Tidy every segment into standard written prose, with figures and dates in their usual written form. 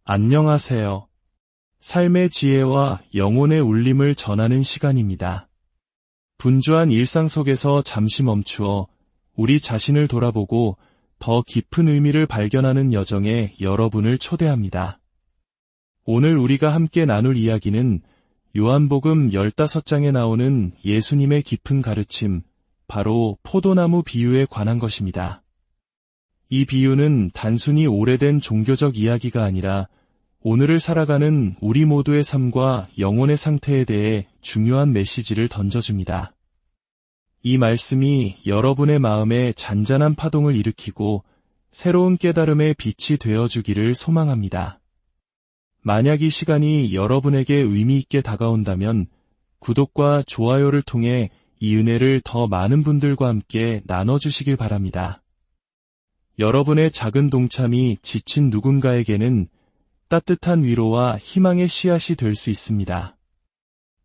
안녕하세요. 삶의 지혜와 영혼의 울림을 전하는 시간입니다. 분주한 일상 속에서 잠시 멈추어 우리 자신을 돌아보고 더 깊은 의미를 발견하는 여정에 여러분을 초대합니다. 오늘 우리가 함께 나눌 이야기는 요한복음 15장에 나오는 예수님의 깊은 가르침, 바로 포도나무 비유에 관한 것입니다. 이 비유는 단순히 오래된 종교적 이야기가 아니라 오늘을 살아가는 우리 모두의 삶과 영혼의 상태에 대해 중요한 메시지를 던져줍니다. 이 말씀이 여러분의 마음에 잔잔한 파동을 일으키고 새로운 깨달음의 빛이 되어주기를 소망합니다. 만약 이 시간이 여러분에게 의미 있게 다가온다면 구독과 좋아요를 통해 이 은혜를 더 많은 분들과 함께 나눠주시길 바랍니다. 여러분의 작은 동참이 지친 누군가에게는 따뜻한 위로와 희망의 씨앗이 될 수 있습니다.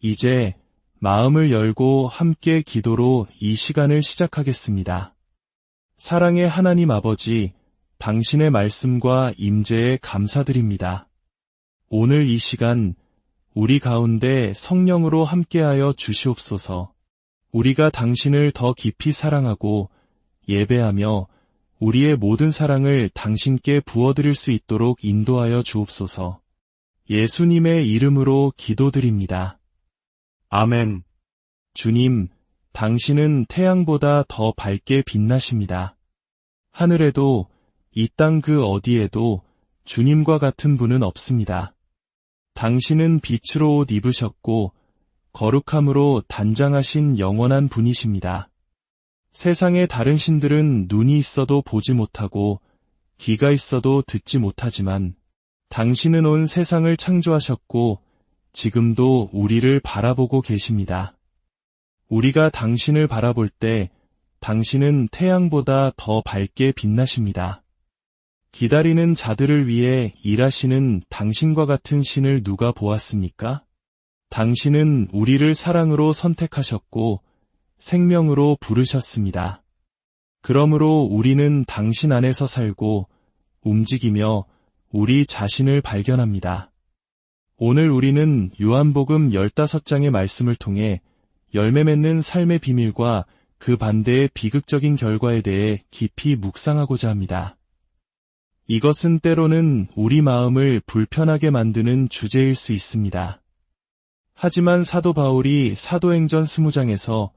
이제 마음을 열고 함께 기도로 이 시간을 시작하겠습니다. 사랑의 하나님 아버지, 당신의 말씀과 임재에 감사드립니다. 오늘 이 시간 우리 가운데 성령으로 함께하여 주시옵소서. 우리가 당신을 더 깊이 사랑하고 예배하며 우리의 모든 사랑을 당신께 부어드릴 수 있도록 인도하여 주옵소서. 예수님의 이름으로 기도드립니다. 아멘. 주님, 당신은 태양보다 더 밝게 빛나십니다. 하늘에도 이 땅 그 어디에도 주님과 같은 분은 없습니다. 당신은 빛으로 옷 입으셨고 거룩함으로 단장하신 영원한 분이십니다. 세상의 다른 신들은 눈이 있어도 보지 못하고 귀가 있어도 듣지 못하지만 당신은 온 세상을 창조하셨고 지금도 우리를 바라보고 계십니다. 우리가 당신을 바라볼 때 당신은 태양보다 더 밝게 빛나십니다. 기다리는 자들을 위해 일하시는 당신과 같은 신을 누가 보았습니까? 당신은 우리를 사랑으로 선택하셨고 생명으로 부르셨습니다. 그러므로 우리는 당신 안에서 살고 움직이며 우리 자신을 발견합니다. 오늘 우리는 요한복음 15장의 말씀을 통해 열매 맺는 삶의 비밀과 그 반대의 비극적인 결과에 대해 깊이 묵상하고자 합니다. 이것은 때로는 우리 마음을 불편하게 만드는 주제일 수 있습니다. 하지만 사도 바울이 사도행전 20장에서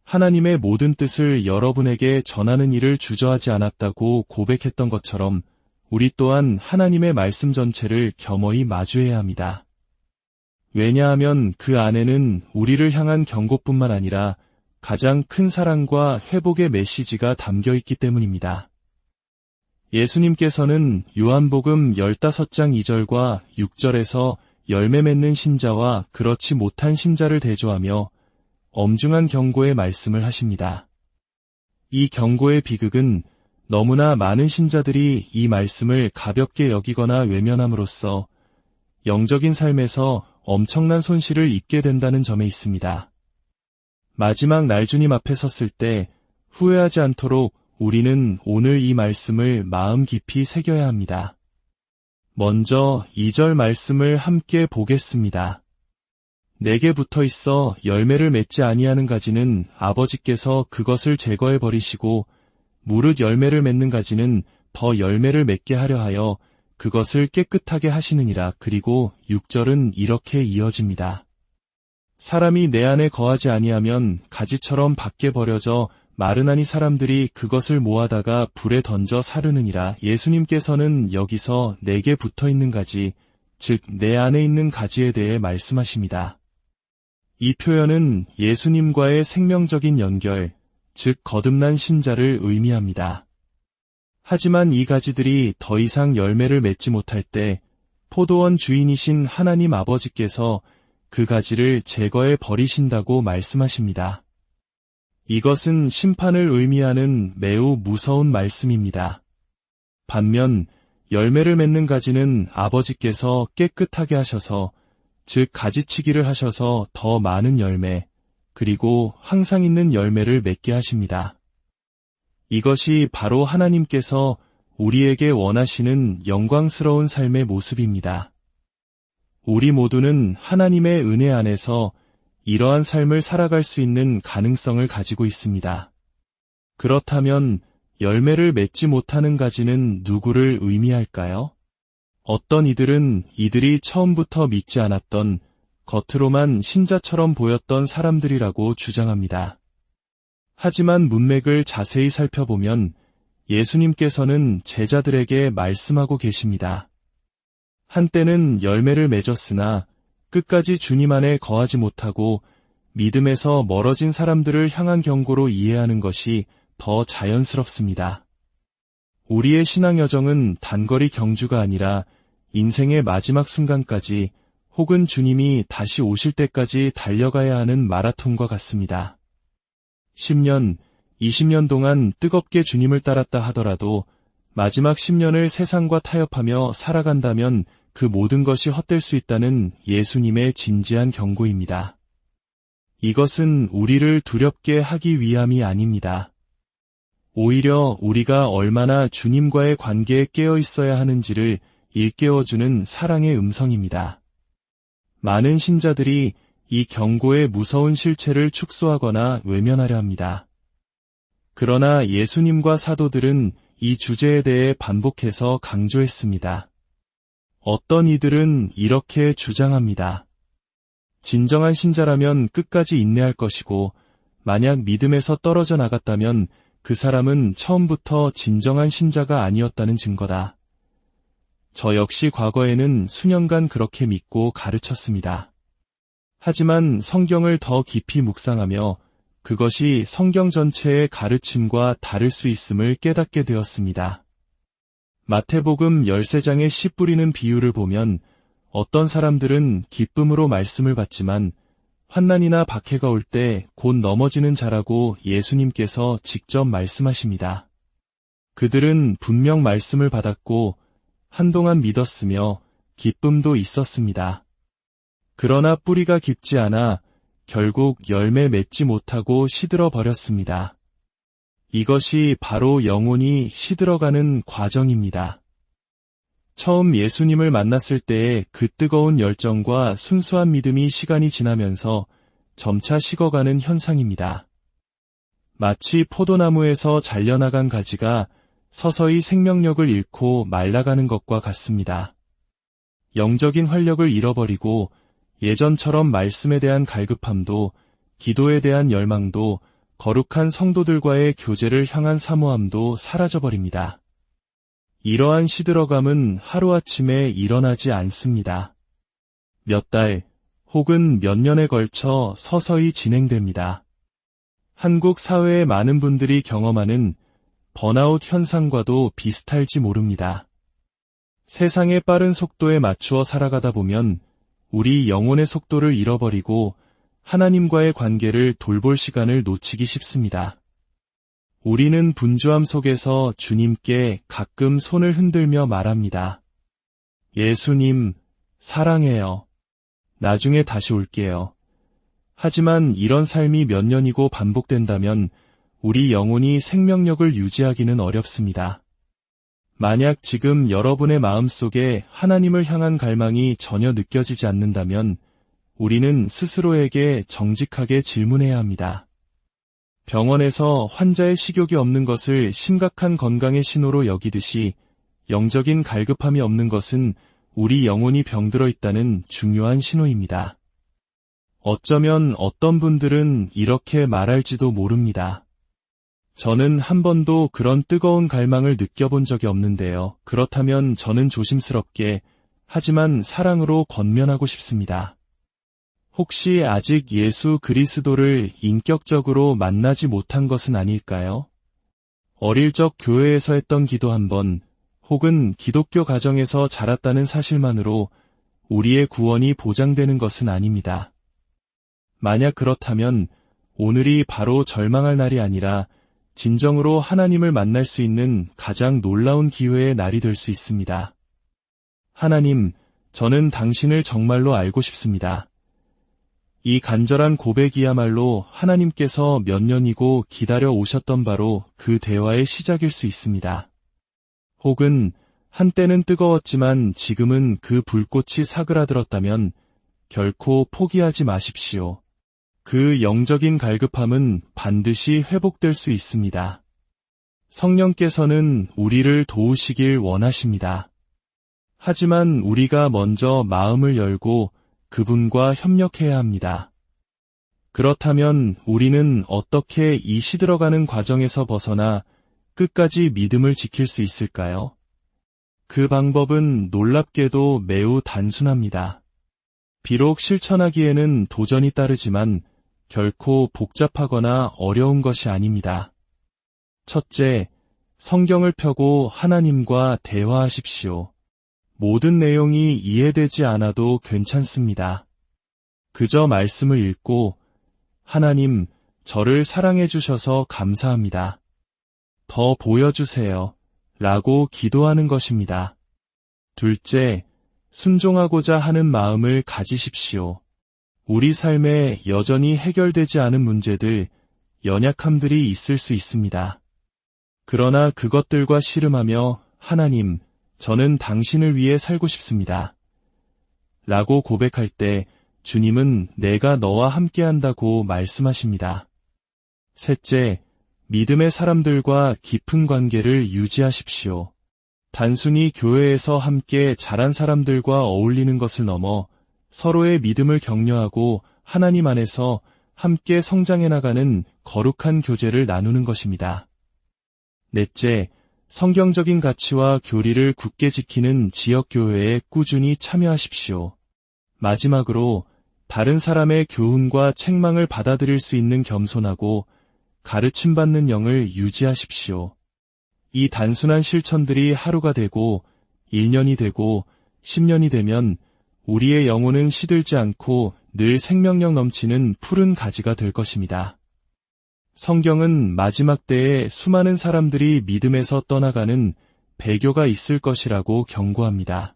하나님의 모든 뜻을 여러분에게 전하는 일을 주저하지 않았다고 고백했던 것처럼 우리 또한 하나님의 말씀 전체를 겸허히 마주해야 합니다. 왜냐하면 그 안에는 우리를 향한 경고뿐만 아니라 가장 큰 사랑과 회복의 메시지가 담겨 있기 때문입니다. 예수님께서는 요한복음 15장 2절과 6절에서 열매 맺는 신자와 그렇지 못한 신자를 대조하며 엄중한 경고의 말씀을 하십니다. 이 경고의 비극은 너무나 많은 신자들이 이 말씀을 가볍게 여기거나 외면함으로써 영적인 삶에서 엄청난 손실을 입게 된다는 점에 있습니다. 마지막 날 주님 앞에 섰을 때 후회하지 않도록 우리는 오늘 이 말씀을 마음 깊이 새겨야 합니다. 먼저 2절 말씀을 함께 보겠습니다. 내게 붙어 있어 열매를 맺지 아니하는 가지는 아버지께서 그것을 제거해 버리시고 무릇 열매를 맺는 가지는 더 열매를 맺게 하려 하여 그것을 깨끗하게 하시느니라. 그리고 6절은 이렇게 이어집니다. 사람이 내 안에 거하지 아니하면 가지처럼 밖에 버려져 마르나니 사람들이 그것을 모아다가 불에 던져 사르느니라. 예수님께서는 여기서 내게 붙어 있는 가지, 즉 내 안에 있는 가지에 대해 말씀하십니다. 이 표현은 예수님과의 생명적인 연결, 즉 거듭난 신자를 의미합니다. 하지만 이 가지들이 더 이상 열매를 맺지 못할 때 포도원 주인이신 하나님 아버지께서 그 가지를 제거해 버리신다고 말씀하십니다. 이것은 심판을 의미하는 매우 무서운 말씀입니다. 반면 열매를 맺는 가지는 아버지께서 깨끗하게 하셔서, 즉 가지치기를 하셔서 더 많은 열매, 그리고 항상 있는 열매를 맺게 하십니다. 이것이 바로 하나님께서 우리에게 원하시는 영광스러운 삶의 모습입니다. 우리 모두는 하나님의 은혜 안에서 이러한 삶을 살아갈 수 있는 가능성을 가지고 있습니다. 그렇다면 열매를 맺지 못하는 가지는 누구를 의미할까요? 어떤 이들은 이들이 처음부터 믿지 않았던 겉으로만 신자처럼 보였던 사람들이라고 주장합니다. 하지만 문맥을 자세히 살펴보면 예수님께서는 제자들에게 말씀하고 계십니다. 한때는 열매를 맺었으나 끝까지 주님 안에 거하지 못하고 믿음에서 멀어진 사람들을 향한 경고로 이해하는 것이 더 자연스럽습니다. 우리의 신앙 여정은 단거리 경주가 아니라 인생의 마지막 순간까지 혹은 주님이 다시 오실 때까지 달려가야 하는 마라톤과 같습니다. 10년, 20년 동안 뜨겁게 주님을 따랐다 하더라도 마지막 10년을 세상과 타협하며 살아간다면 그 모든 것이 헛될 수 있다는 예수님의 진지한 경고입니다. 이것은 우리를 두렵게 하기 위함이 아닙니다. 오히려 우리가 얼마나 주님과의 관계에 깨어 있어야 하는지를 일깨워주는 사랑의 음성입니다. 많은 신자들이 이 경고의 무서운 실체를 축소하거나 외면하려 합니다. 그러나 예수님과 사도들은 이 주제에 대해 반복해서 강조했습니다. 어떤 이들은 이렇게 주장합니다. 진정한 신자라면 끝까지 인내할 것이고 만약 믿음에서 떨어져 나갔다면 그 사람은 처음부터 진정한 신자가 아니었다는 증거다. 저 역시 과거에는 수년간 그렇게 믿고 가르쳤습니다. 하지만 성경을 더 깊이 묵상하며 그것이 성경 전체의 가르침과 다를 수 있음을 깨닫게 되었습니다. 마태복음 13장의 씨 뿌리는 비유를 보면 어떤 사람들은 기쁨으로 말씀을 받지만 환난이나 박해가 올 때 곧 넘어지는 자라고 예수님께서 직접 말씀하십니다. 그들은 분명 말씀을 받았고 한동안 믿었으며 기쁨도 있었습니다. 그러나 뿌리가 깊지 않아 결국 열매 맺지 못하고 시들어 버렸습니다. 이것이 바로 영혼이 시들어가는 과정입니다. 처음 예수님을 만났을 때의 그 뜨거운 열정과 순수한 믿음이 시간이 지나면서 점차 식어가는 현상입니다. 마치 포도나무에서 잘려나간 가지가 서서히 생명력을 잃고 말라가는 것과 같습니다. 영적인 활력을 잃어버리고 예전처럼 말씀에 대한 갈급함도 기도에 대한 열망도 거룩한 성도들과의 교제를 향한 사모함도 사라져버립니다. 이러한 시들어감은 하루아침에 일어나지 않습니다. 몇 달 혹은 몇 년에 걸쳐 서서히 진행됩니다. 한국 사회의 많은 분들이 경험하는 번아웃 현상과도 비슷할지 모릅니다. 세상의 빠른 속도에 맞추어 살아가다 보면 우리 영혼의 속도를 잃어버리고 하나님과의 관계를 돌볼 시간을 놓치기 쉽습니다. 우리는 분주함 속에서 주님께 가끔 손을 흔들며 말합니다. 예수님, 사랑해요. 나중에 다시 올게요. 하지만 이런 삶이 몇 년이고 반복된다면 우리 영혼이 생명력을 유지하기는 어렵습니다. 만약 지금 여러분의 마음속에 하나님을 향한 갈망이 전혀 느껴지지 않는다면 우리는 스스로에게 정직하게 질문해야 합니다. 병원에서 환자의 식욕이 없는 것을 심각한 건강의 신호로 여기듯이 영적인 갈급함이 없는 것은 우리 영혼이 병들어 있다는 중요한 신호입니다. 어쩌면 어떤 분들은 이렇게 말할지도 모릅니다. 저는 한 번도 그런 뜨거운 갈망을 느껴본 적이 없는데요. 그렇다면 저는 조심스럽게 하지만 사랑으로 권면하고 싶습니다. 혹시 아직 예수 그리스도를 인격적으로 만나지 못한 것은 아닐까요? 어릴 적 교회에서 했던 기도 한 번, 혹은 기독교 가정에서 자랐다는 사실만으로 우리의 구원이 보장되는 것은 아닙니다. 만약 그렇다면 오늘이 바로 절망할 날이 아니라 진정으로 하나님을 만날 수 있는 가장 놀라운 기회의 날이 될 수 있습니다. 하나님, 저는 당신을 정말로 알고 싶습니다. 이 간절한 고백이야말로 하나님께서 몇 년이고 기다려 오셨던 바로 그 대화의 시작일 수 있습니다. 혹은 한때는 뜨거웠지만 지금은 그 불꽃이 사그라들었다면 결코 포기하지 마십시오. 그 영적인 갈급함은 반드시 회복될 수 있습니다. 성령께서는 우리를 도우시길 원하십니다. 하지만 우리가 먼저 마음을 열고 그분과 협력해야 합니다. 그렇다면 우리는 어떻게 이 시들어가는 과정에서 벗어나 끝까지 믿음을 지킬 수 있을까요? 그 방법은 놀랍게도 매우 단순합니다. 비록 실천하기에는 도전이 따르지만 결코 복잡하거나 어려운 것이 아닙니다. 첫째, 성경을 펴고 하나님과 대화하십시오. 모든 내용이 이해되지 않아도 괜찮습니다. 그저 말씀을 읽고 하나님, 저를 사랑해 주셔서 감사합니다. 더 보여주세요. 라고 기도하는 것입니다. 둘째, 순종하고자 하는 마음을 가지십시오. 우리 삶에 여전히 해결되지 않은 문제들, 연약함들이 있을 수 있습니다. 그러나 그것들과 씨름하며 하나님, 저는 당신을 위해 살고 싶습니다. 라고 고백할 때 주님은 내가 너와 함께한다고 말씀하십니다. 셋째, 믿음의 사람들과 깊은 관계를 유지하십시오. 단순히 교회에서 함께 자란 사람들과 어울리는 것을 넘어 서로의 믿음을 격려하고 하나님 안에서 함께 성장해 나가는 거룩한 교제를 나누는 것입니다. 넷째, 성경적인 가치와 교리를 굳게 지키는 지역교회에 꾸준히 참여하십시오. 마지막으로 다른 사람의 교훈과 책망을 받아들일 수 있는 겸손하고 가르침받는 영을 유지하십시오. 이 단순한 실천들이 하루가 되고 1년이 되고 10년이 되면 우리의 영혼은 시들지 않고 늘 생명력 넘치는 푸른 가지가 될 것입니다. 성경은 마지막 때에 수많은 사람들이 믿음에서 떠나가는 배교가 있을 것이라고 경고합니다.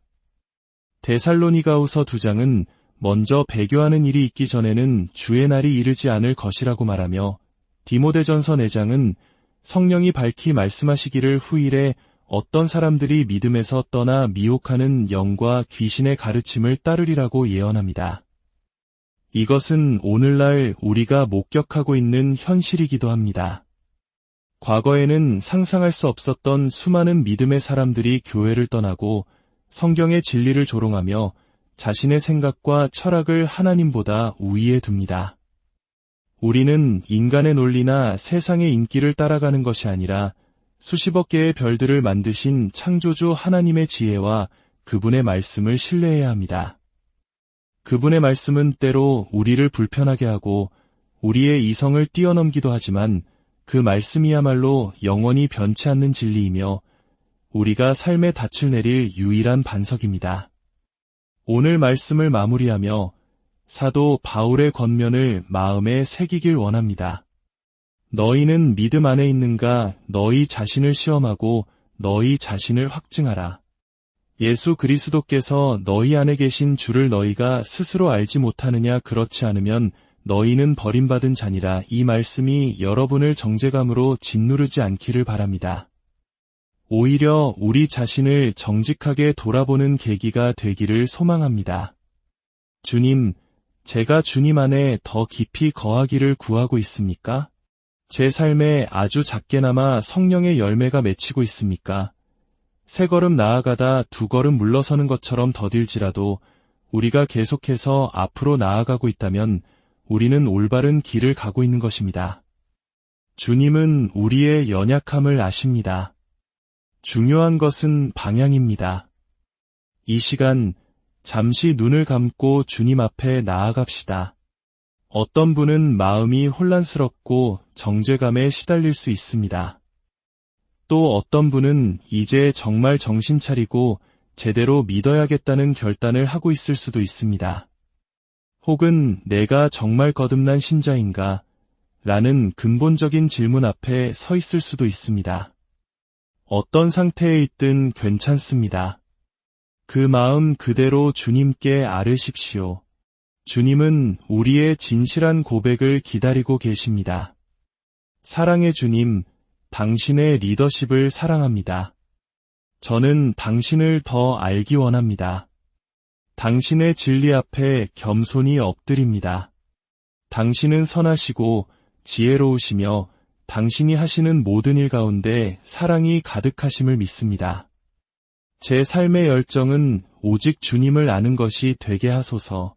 데살로니가후서 2장은 먼저 배교하는 일이 있기 전에는 주의 날이 이르지 않을 것이라고 말하며 디모데전서 4장은 성령이 밝히 말씀하시기를 후일에 어떤 사람들이 믿음에서 떠나 미혹하는 영과 귀신의 가르침을 따르리라고 예언합니다. 이것은 오늘날 우리가 목격하고 있는 현실이기도 합니다. 과거에는 상상할 수 없었던 수많은 믿음의 사람들이 교회를 떠나고 성경의 진리를 조롱하며 자신의 생각과 철학을 하나님보다 우위에 둡니다. 우리는 인간의 논리나 세상의 인기를 따라가는 것이 아니라 수십억 개의 별들을 만드신 창조주 하나님의 지혜와 그분의 말씀을 신뢰해야 합니다. 그분의 말씀은 때로 우리를 불편하게 하고 우리의 이성을 뛰어넘기도 하지만 그 말씀이야말로 영원히 변치 않는 진리이며 우리가 삶의 닻을 내릴 유일한 반석입니다. 오늘 말씀을 마무리하며 사도 바울의 권면을 마음에 새기길 원합니다. 너희는 믿음 안에 있는가 너희 자신을 시험하고 너희 자신을 확증하라. 예수 그리스도께서 너희 안에 계신 주를 너희가 스스로 알지 못하느냐 그렇지 않으면 너희는 버림받은 자니라. 이 말씀이 여러분을 정죄감으로 짓누르지 않기를 바랍니다. 오히려 우리 자신을 정직하게 돌아보는 계기가 되기를 소망합니다. 주님, 제가 주님 안에 더 깊이 거하기를 구하고 있습니까? 제 삶에 아주 작게나마 성령의 열매가 맺히고 있습니까? 세 걸음 나아가다 두 걸음 물러서는 것처럼 더딜지라도 우리가 계속해서 앞으로 나아가고 있다면 우리는 올바른 길을 가고 있는 것입니다. 주님은 우리의 연약함을 아십니다. 중요한 것은 방향입니다. 이 시간 잠시 눈을 감고 주님 앞에 나아갑시다. 어떤 분은 마음이 혼란스럽고 정죄감에 시달릴 수 있습니다. 또 어떤 분은 이제 정말 정신 차리고 제대로 믿어야겠다는 결단을 하고 있을 수도 있습니다. 혹은 내가 정말 거듭난 신자인가? 라는 근본적인 질문 앞에 서 있을 수도 있습니다. 어떤 상태에 있든 괜찮습니다. 그 마음 그대로 주님께 아뢰십시오. 주님은 우리의 진실한 고백을 기다리고 계십니다. 사랑의 주님, 당신의 리더십을 사랑합니다. 저는 당신을 더 알기 원합니다. 당신의 진리 앞에 겸손히 엎드립니다. 당신은 선하시고 지혜로우시며 당신이 하시는 모든 일 가운데 사랑이 가득하심을 믿습니다. 제 삶의 열정은 오직 주님을 아는 것이 되게 하소서.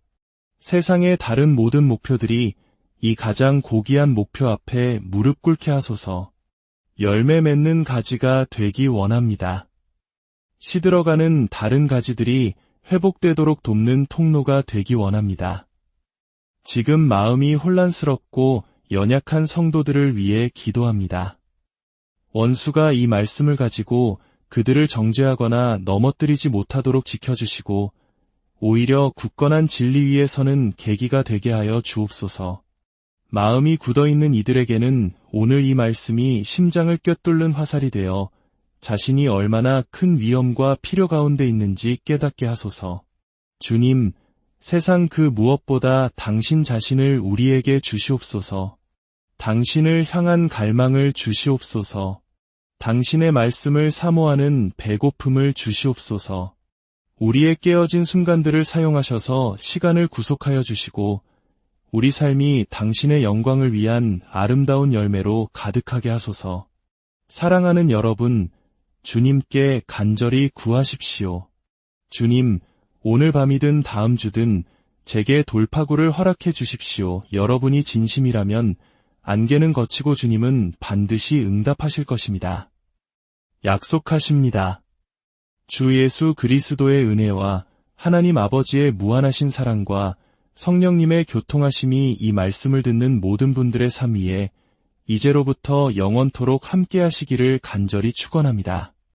세상의 다른 모든 목표들이 이 가장 고귀한 목표 앞에 무릎 꿇게 하소서. 열매 맺는 가지가 되기 원합니다. 시들어가는 다른 가지들이 회복되도록 돕는 통로가 되기 원합니다. 지금 마음이 혼란스럽고 연약한 성도들을 위해 기도합니다. 원수가 이 말씀을 가지고 그들을 정죄하거나 넘어뜨리지 못하도록 지켜주시고 오히려 굳건한 진리 위에 서는 계기가 되게 하여 주옵소서. 마음이 굳어있는 이들에게는 오늘 이 말씀이 심장을 꿰뚫는 화살이 되어 자신이 얼마나 큰 위험과 필요 가운데 있는지 깨닫게 하소서. 주님, 세상 그 무엇보다 당신 자신을 우리에게 주시옵소서. 당신을 향한 갈망을 주시옵소서. 당신의 말씀을 사모하는 배고픔을 주시옵소서. 우리의 깨어진 순간들을 사용하셔서 시간을 구속하여 주시고 우리 삶이 당신의 영광을 위한 아름다운 열매로 가득하게 하소서. 사랑하는 여러분, 주님께 간절히 구하십시오. 주님, 오늘 밤이든 다음 주든 제게 돌파구를 허락해 주십시오. 여러분이 진심이라면 안개는 거치고 주님은 반드시 응답하실 것입니다. 약속하십니다. 주 예수 그리스도의 은혜와 하나님 아버지의 무한하신 사랑과 성령님의 교통하심이 이 말씀을 듣는 모든 분들의 삶 위에 이제로부터 영원토록 함께 하시기를 간절히 축원합니다.